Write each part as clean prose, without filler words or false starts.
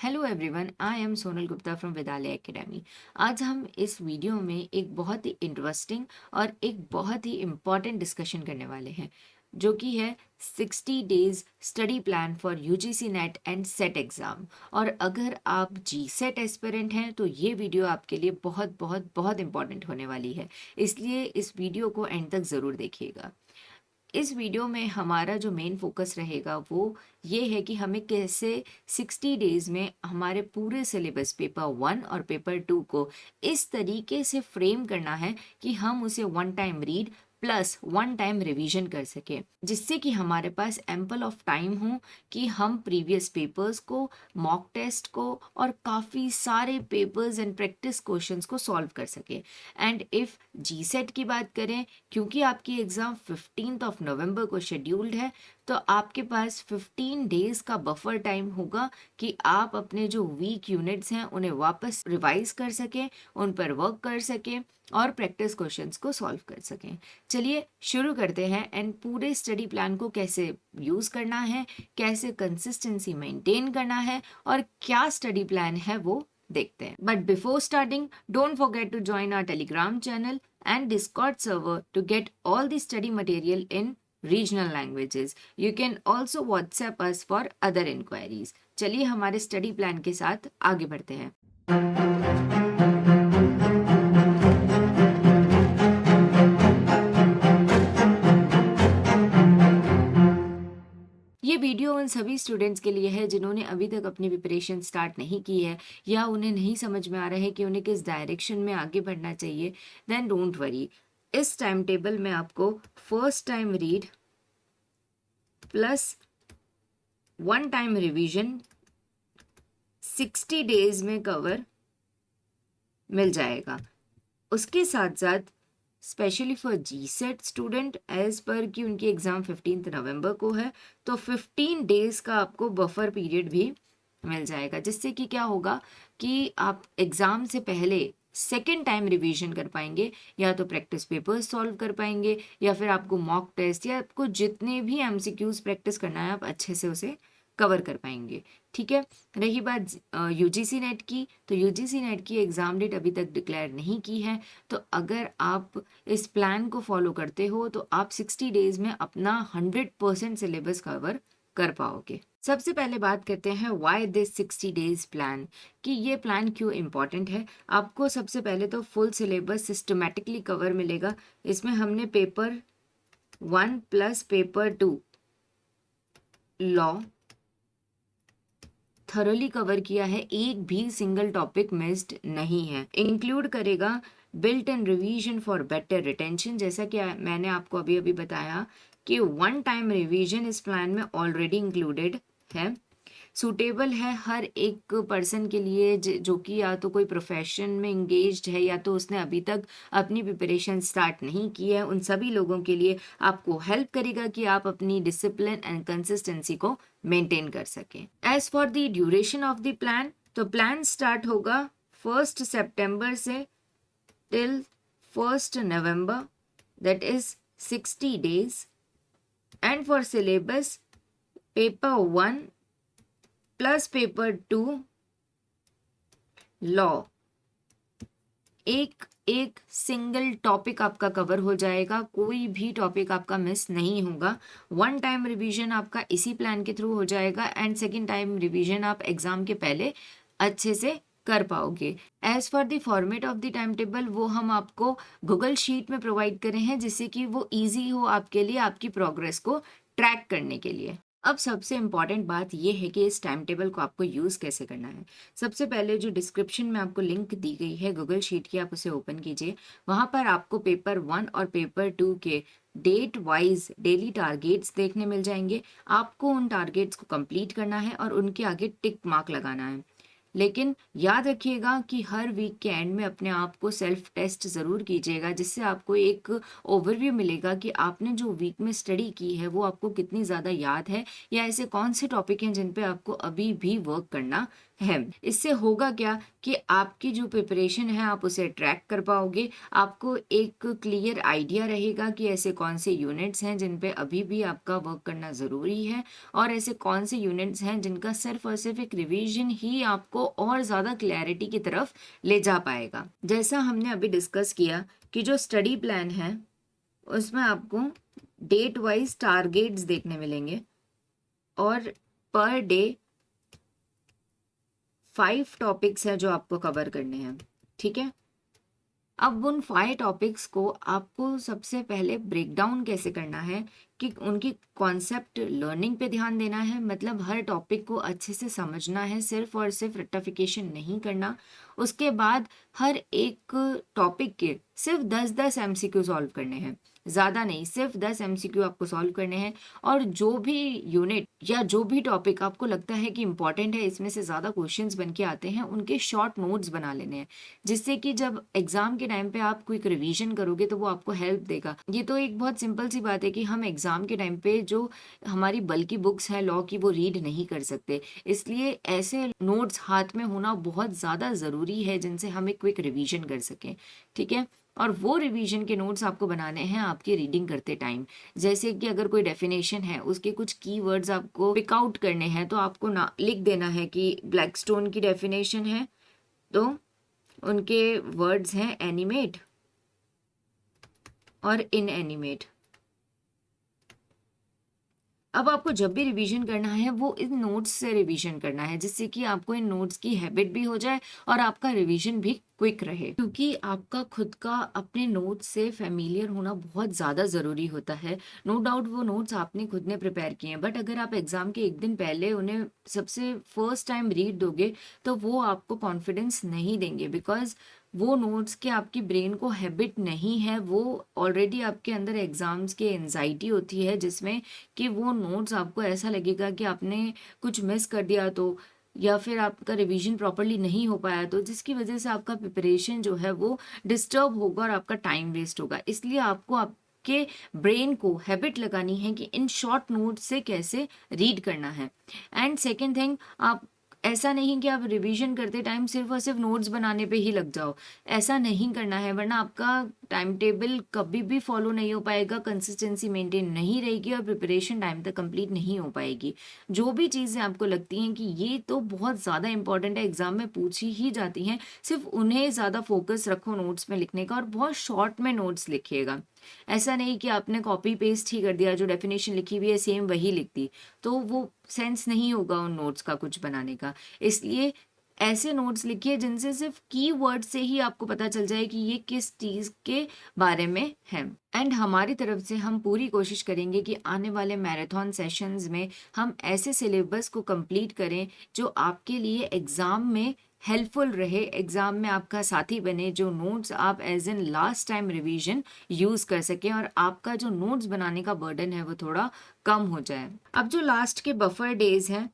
Hello everyone, I am Sonal Gupta from विद्यालय academy. आज हम इस वीडियो में एक बहुत ही इंटरेस्टिंग और एक बहुत ही इम्पॉर्टेंट डिस्कशन करने वाले हैं, जो कि है 60 days study plan for UGC net and set exam. और अगर आप जी सेट एस्पिरेंट हैं तो ये वीडियो आपके लिए बहुत बहुत बहुत इंपॉर्टेंट होने वाली है, इसलिए इस वीडियो को एंड तक ज़रूर देखिएगा। इस वीडियो में हमारा जो मेन फोकस रहेगा वो ये है कि हमें कैसे 60 डेज में हमारे पूरे सिलेबस पेपर 1 और पेपर 2 को इस तरीके से फ्रेम करना है कि हम उसे one time read plus one time revision कर सके, जिससे कि हमारे पास एम्पल ऑफ टाइम हो कि हम प्रीवियस पेपर्स को, मॉक टेस्ट को और काफ़ी सारे पेपर्स एंड प्रैक्टिस क्वेश्चंस को सॉल्व कर सके। एंड इफ़ जी सेट की बात करें, क्योंकि आपकी एग्ज़ाम 15 ऑफ नवंबर को शेड्यूल्ड है, तो आपके पास 15 डेज का बफर टाइम होगा कि आप अपने जो वीक यूनिट्स हैं उन्हें वापस रिवाइज कर सकें, उन पर वर्क कर सकें और प्रैक्टिस क्वेश्चंस को सॉल्व कर सकें। चलिए शुरू करते हैं एंड पूरे स्टडी प्लान को कैसे यूज़ करना है, कैसे कंसिस्टेंसी मेंटेन करना है और क्या स्टडी प्लान है वो देखते हैं। But before starting, don't forget to join our Telegram channel and Discord server to get all the study material in regional languages. You can also WhatsApp us for other inquiries. चलिए हमारे study plan के साथ आगे बढ़ते हैं। ये video उन सभी स्टूडेंट्स के लिए है जिन्होंने अभी तक अपनी प्रिपरेशन स्टार्ट नहीं की है या उन्हें नहीं समझ में आ रहा है कि उन्हें किस डायरेक्शन में आगे बढ़ना चाहिए। देन डोंट वरी, इस टाइम टेबल में आपको first time read plus one time revision 60 days में कवर मिल जाएगा। उसके साथ साथ specially for G SET student, as per कि उनकी एग्ज़ाम 15 नवंबर को है, तो 15 डेज का आपको बफर पीरियड भी मिल जाएगा, जिससे कि क्या होगा कि आप एग्ज़ाम से पहले सेकेंड टाइम रिवीजन कर पाएंगे, या तो प्रैक्टिस पेपर्स सॉल्व कर पाएंगे या फिर आपको मॉक टेस्ट या आपको जितने भी एमसीक्यूज प्रैक्टिस करना है आप अच्छे से उसे कवर कर पाएंगे। ठीक है, रही बात यूजीसी नेट की, तो यूजीसी नेट की एग्ज़ाम डेट अभी तक डिक्लेयर नहीं की है, तो अगर आप इस प्लान को फॉलो करते हो तो आप 60 डेज में अपना 100% सिलेबस कवर कर पाओगे। सबसे पहले बात करते हैं व्हाई दिस 60 डेज प्लान, कि ये प्लान क्यों इम्पॉर्टेंट है। आपको सबसे पहले तो फुल सिलेबस सिस्टमेटिकली कवर मिलेगा। इसमें हमने paper 1 plus paper 2 law thoroughly cover किया है, एक भी सिंगल टॉपिक मिस्ड नहीं है। इंक्लूड करेगा built in revision for better retention, जैसा कि मैंने आपको अभी अभी बताया कि वन टाइम रिवीजन इस प्लान में ऑलरेडी इंक्लूडेड है। सूटेबल है हर एक पर्सन के लिए जो कि या तो कोई प्रोफेशन में इंगेज्ड है या तो उसने अभी तक अपनी प्रिपरेशन स्टार्ट नहीं की है। उन सभी लोगों के लिए आपको हेल्प करेगा कि आप अपनी डिसिप्लिन एंड कंसिस्टेंसी को मेंटेन कर सकें। As for the duration of the plan, तो प्लान स्टार्ट होगा 1 सितंबर से टिल 1 नवंबर, that is 60 days. And for syllabus, paper 1 plus paper 2 law, एक एक सिंगल टॉपिक आपका कवर हो जाएगा, कोई भी टॉपिक आपका मिस नहीं होगा। वन टाइम रिवीजन आपका इसी प्लान के थ्रू हो जाएगा एंड सेकेंड टाइम रिवीजन आप एग्जाम के पहले अच्छे से कर पाओगे। As for the format of the time table, वो हम आपको गूगल शीट में प्रोवाइड कर रहे हैं, जिससे कि वो ईजी हो आपके लिए आपकी प्रोग्रेस को ट्रैक करने के लिए। अब सबसे इम्पॉर्टेंट बात यह है कि इस टाइम टेबल को आपको यूज़ कैसे करना है। सबसे पहले जो डिस्क्रिप्शन में आपको लिंक दी गई है गूगल शीट की, आप उसे ओपन कीजिए। वहाँ पर आपको पेपर 1 और पेपर 2 के डेट वाइज डेली टारगेट्स देखने मिल जाएंगे। आपको उन टारगेट्स को कंप्लीट करना है और उनके आगे टिक मार्क लगाना है। लेकिन याद रखिएगा कि हर वीक के एंड में अपने आप को सेल्फ टेस्ट ज़रूर कीजिएगा, जिससे आपको एक ओवरव्यू मिलेगा कि आपने जो वीक में स्टडी की है वो आपको कितनी ज़्यादा याद है, या ऐसे कौन से टॉपिक हैं जिन पे आपको अभी भी वर्क करना है। इससे होगा क्या कि आपकी जो प्रिपरेशन है आप उसे ट्रैक कर पाओगे, आपको एक क्लियर आइडिया रहेगा कि ऐसे कौन से यूनिट्स हैं जिन पे अभी भी आपका वर्क करना ज़रूरी है, और ऐसे कौन से यूनिट्स हैं जिनका सिर्फ और सिर्फ एक रिवीजन ही आपको और ज़्यादा क्लैरिटी की तरफ ले जा पाएगा। जैसा हमने अभी डिस्कस किया कि जो स्टडी प्लान है उसमें आपको डेट वाइज टारगेट्स देखने मिलेंगे और पर डे 5 टॉपिक्स हैं जो आपको कवर करने हैं, ठीक है। अब उन 5 टॉपिक्स को आपको सबसे पहले ब्रेक डाउन कैसे करना है कि उनकी कॉन्सेप्ट लर्निंग पे ध्यान देना है, मतलब हर टॉपिक को अच्छे से समझना है, सिर्फ और सिर्फ रट्टाफिकेशन नहीं करना। उसके बाद हर एक टॉपिक के सिर्फ 10-10 एमसीक्यू सॉल्व करने हैं, ज़्यादा नहीं, सिर्फ 10 एमसीक्यू आपको सॉल्व करने हैं। और जो भी यूनिट या जो भी टॉपिक आपको लगता है कि इंपॉर्टेंट है, इसमें से ज़्यादा क्वेश्चंस बन के आते हैं, उनके शॉर्ट नोट्स बना लेने हैं, जिससे कि जब एग्जाम के टाइम पे आप क्विक रिवीजन करोगे तो वो आपको हेल्प देगा। ये तो एक बहुत सिंपल सी बात है कि हम एग्जाम के टाइम पे जो हमारी बल्कि बुक्स हैं लॉ की वो रीड नहीं कर सकते, इसलिए ऐसे नोट्स हाथ में होना बहुत ज़्यादा ज़रूरी है जिनसे हम एक क्विक रिवीजन कर सकें, ठीक है। और वो रिवीजन के नोट्स आपको बनाने हैं आपकी रीडिंग करते टाइम। जैसे कि अगर कोई डेफिनेशन है उसके कुछ कीवर्ड्स आपको पिक आउट करने हैं, तो आपको ना लिख देना है कि ब्लैकस्टोन की डेफिनेशन है तो उनके वर्ड्स हैं एनिमेट और इनएनिमेट। अब आपको जब भी रिवीजन करना है वो इन नोट्स से रिवीजन करना है, जिससे कि आपको इन नोट्स की हैबिट भी हो जाए और आपका रिवीजन भी क्विक रहे, क्योंकि आपका खुद का अपने नोट्स से फेमिलियर होना बहुत ज़्यादा ज़रूरी होता है। नो डाउट वो नोट्स आपने खुद ने प्रिपेयर किए हैं, बट अगर आप एग्ज़ाम के एक दिन पहले उन्हें सबसे फर्स्ट टाइम रीड दोगे तो वो आपको कॉन्फिडेंस नहीं देंगे, बिकॉज वो नोट्स के आपकी ब्रेन को हैबिट नहीं है, वो ऑलरेडी आपके अंदर एग्ज़ाम्स की एंजाइटी होती है जिसमें कि वो नोट्स आपको ऐसा लगेगा कि आपने कुछ मिस कर दिया तो, या फिर आपका रिवीजन प्रॉपरली नहीं हो पाया तो, जिसकी वजह से आपका प्रिपरेशन जो है वो डिस्टर्ब होगा और आपका टाइम वेस्ट होगा। इसलिए आपको आपके ब्रेन को हैबिट लगानी है कि इन शॉर्ट नोट से कैसे रीड करना है। एंड सेकेंड थिंग, आप ऐसा नहीं कि आप रिवीजन करते टाइम सिर्फ और सिर्फ नोट्स बनाने पे ही लग जाओ, ऐसा नहीं करना है, वरना आपका टाइम टेबल कभी भी फॉलो नहीं हो पाएगा, कंसिस्टेंसी मेंटेन नहीं रहेगी और प्रिपरेशन टाइम तक कंप्लीट नहीं हो पाएगी। जो भी चीज़ें आपको लगती हैं कि ये तो बहुत ज़्यादा इंपॉर्टेंट है, एग्जाम में पूछी ही जाती हैं, सिर्फ उन्हें ज़्यादा फोकस रखो नोट्स में लिखने का, और बहुत शॉर्ट में नोट्स लिखिएगा। ऐसा नहीं कि आपने कॉपी पेस्ट ही कर दिया, जो डेफिनेशन लिखी हुई है सेम वही लिख दी, तो वो सेंस नहीं होगा उन नोट्स का कुछ बनाने का। इसलिए ऐसे नोट्स लिखिए जिनसे सिर्फ कीवर्ड से ही आपको पता चल जाए कि ये किस चीज़ के बारे में है। एंड हमारी तरफ से हम पूरी कोशिश करेंगे कि आने वाले मैराथन सेशंस में हम ऐसे सिलेबस को कंप्लीट करें जो आपके लिए एग्ज़ाम में हेल्पफुल रहे, एग्जाम में आपका साथी बने, जो नोट्स आप as in last time revision use कर सकें और आपका जो नोट्स बनाने का बर्डन है वो थोड़ा कम हो जाए। अब जो लास्ट के बफर डेज हैं,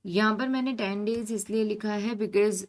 यहाँ पर मैंने 10 डेज इसलिए लिखा है बिकॉज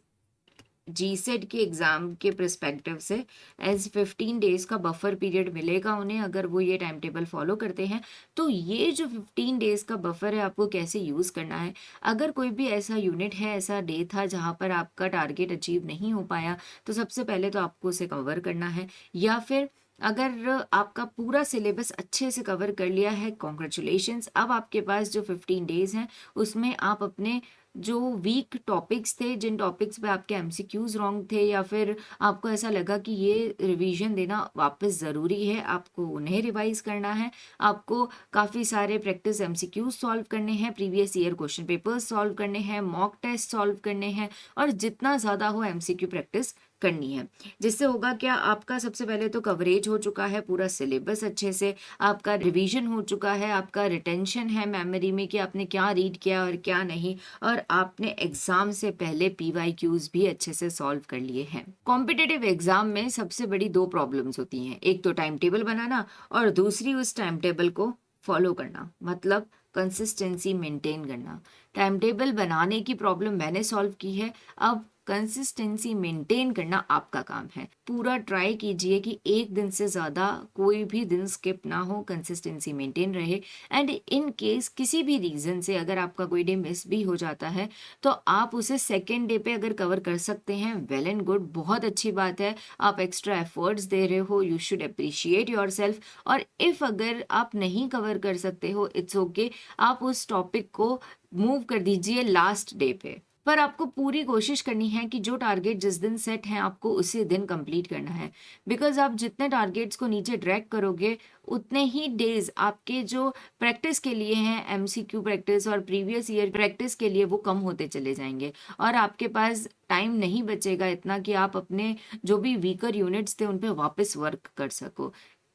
जीसेट के एग्ज़ाम के परस्पेक्टिव से एज 15 डेज का बफर पीरियड मिलेगा उन्हें, अगर वो ये टाइम टेबल फॉलो करते हैं। तो ये जो 15 डेज का बफर है आपको कैसे यूज़ करना है, अगर कोई भी ऐसा यूनिट है, ऐसा डे था जहाँ पर आपका टारगेट अचीव नहीं हो पाया, तो सबसे पहले तो आपको उसे कवर करना है। या फिर अगर आपका पूरा सिलेबस अच्छे से कवर कर लिया है, कॉन्ग्रेचुलेशंस, अब आपके पास जो 15 डेज हैं उसमें आप अपने जो वीक टॉपिक्स थे, जिन टॉपिक्स पे आपके एमसीक्यूज रॉन्ग थे या फिर आपको ऐसा लगा कि ये रिवीजन देना वापस ज़रूरी है, आपको उन्हें रिवाइज करना है। आपको काफ़ी सारे प्रैक्टिस एमसीक्यूज सॉल्व करने हैं, previous year question papers solve करने हैं, मॉक टेस्ट सॉल्व करने हैं, और जितना ज़्यादा हो एमसीक्यू प्रैक्टिस करनी है। जिससे होगा क्या, आपका सबसे पहले तो कवरेज हो चुका है पूरा सिलेबस अच्छे से, आपका रिवीजन हो चुका है, आपका रिटेंशन है मेमोरी में कि आपने क्या रीड किया और क्या नहीं, और आपने एग्जाम से पहले पीवाईक्यूज भी अच्छे से सॉल्व कर लिए हैं। कॉम्पिटिटिव एग्जाम में सबसे बड़ी 2 प्रॉब्लम्स होती हैं, एक तो टाइम टेबल बनाना और दूसरी उस टाइम टेबल को फॉलो करना, मतलब कंसिस्टेंसी मेंटेन करना। टाइम टेबल बनाने की प्रॉब्लम मैंने सॉल्व की है, अब कंसिस्टेंसी मेंटेन करना आपका काम है। पूरा ट्राई कीजिए कि एक दिन से ज़्यादा कोई भी दिन स्किप ना हो, कंसिस्टेंसी मेंटेन रहे। एंड इन केस किसी भी रीज़न से अगर आपका कोई डे मिस भी हो जाता है तो आप उसे सेकेंड डे पे अगर कवर कर सकते हैं, वेल एंड गुड, बहुत अच्छी बात है। आप एक्स्ट्रा एफर्ट्स दे रहे हो, you should appreciate your self. और इफ़ अगर आप नहीं कवर कर सकते हो, इट्स ओके, आप उस टॉपिक को मूव कर दीजिए लास्ट डे पे। पर आपको पूरी कोशिश करनी है कि जो टारगेट जिस दिन सेट है आपको उसी दिन कंप्लीट करना है। बिकॉज आप जितने टारगेट्स को नीचे ड्रैग करोगे उतने ही डेज आपके जो प्रैक्टिस के लिए हैं, एमसीक्यू प्रैक्टिस और प्रीवियस ईयर प्रैक्टिस के लिए, वो कम होते चले जाएंगे और आपके पास टाइम नहीं बचेगा इतना कि आप अपने जो भी वीकर यूनिट्स थे उन पे वापस वर्क कर सको।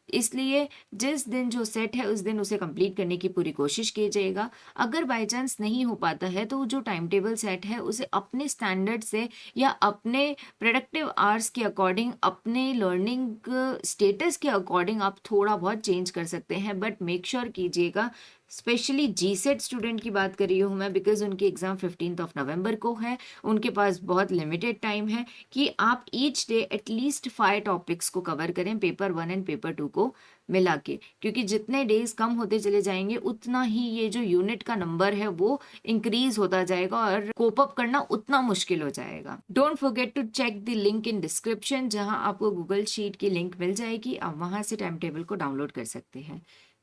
इसलिए जिस दिन जो सेट है उस दिन उसे कंप्लीट करने की पूरी कोशिश कीजिएगा। अगर बाय चांस नहीं हो पाता है तो जो टाइम टेबल सेट है उसे अपने स्टैंडर्ड से या अपने प्रोडक्टिव आवर्स के अकॉर्डिंग, अपने लर्निंग स्टेटस के अकॉर्डिंग आप थोड़ा बहुत चेंज कर सकते हैं। बट मेक श्योर कीजिएगा, स्पेशली जीसेट स्टूडेंट की बात कर रही हूँ मैं, बिकॉज उनकी एग्ज़ाम 15 नवंबर को है, उनके पास बहुत लिमिटेड टाइम है, कि आप ईच डे एटलीस्ट 5 टॉपिक्स को कवर करें, पेपर 1 एंड पेपर 2 को मिला के। क्योंकि जितने डेज कम होते चले जाएंगे उतना ही ये जो यूनिट का नंबर है वो इंक्रीज होता जाएगा और कोप अप करना उतना मुश्किल हो जाएगा। Don't forget to check the link in description, जहां आपको गूगल शीट की लिंक मिल जाएगी, आप वहां से टाइम टेबल को डाउनलोड कर सकते हैं।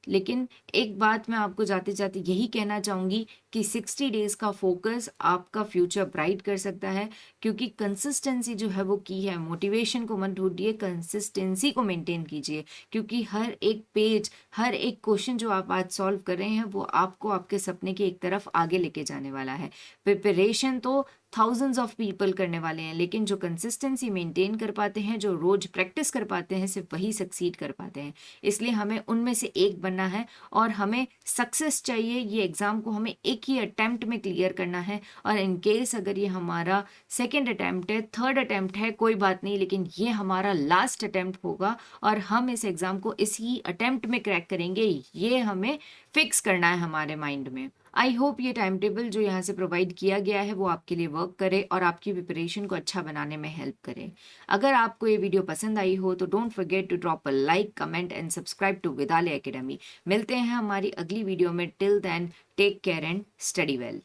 लेकिन एक बात मैं आपको जाते जाते यही कहना चाहूँगी कि 60 डेज़ का फोकस आपका फ्यूचर ब्राइट कर सकता है। क्योंकि कंसिस्टेंसी जो है वो की है। मोटिवेशन को मत ढूंढिए, कंसिस्टेंसी को मेंटेन कीजिए। क्योंकि हर एक पेज, हर एक क्वेश्चन जो आप आज सॉल्व कर रहे हैं वो आपको आपके सपने की एक तरफ आगे लेके जाने वाला है। प्रिपरेशन तो थाउजेंड्स ऑफ पीपल करने वाले हैं, लेकिन जो कंसिस्टेंसी मेंटेन कर पाते हैं, जो रोज प्रैक्टिस कर पाते हैं, सिर्फ वही सक्सीड कर पाते हैं। इसलिए हमें उनमें से एक बनना है और हमें सक्सेस चाहिए। ये एग्ज़ाम को हमें एक ही अटेम्प्ट में क्लियर करना है। और इन केस अगर ये हमारा सेकेंड अटेम्प्ट है, थर्ड अटेम्प्ट है, कोई बात नहीं, लेकिन ये हमारा लास्ट अटेम्प्ट होगा और हम इस एग्ज़ाम को इसी अटेम्प्ट में क्रैक करेंगे। ये हमें फिक्स करना है हमारे माइंड में। आई होप ये टाइम टेबल जो यहाँ से प्रोवाइड किया गया है वो आपके लिए वर्क करे और आपकी प्रिपरेशन को अच्छा बनाने में हेल्प करे। अगर आपको ये वीडियो पसंद आई हो तो don't forget to drop a like, comment and subscribe to Vidyalaya academy. मिलते हैं हमारी अगली वीडियो में। Till then take care and study well.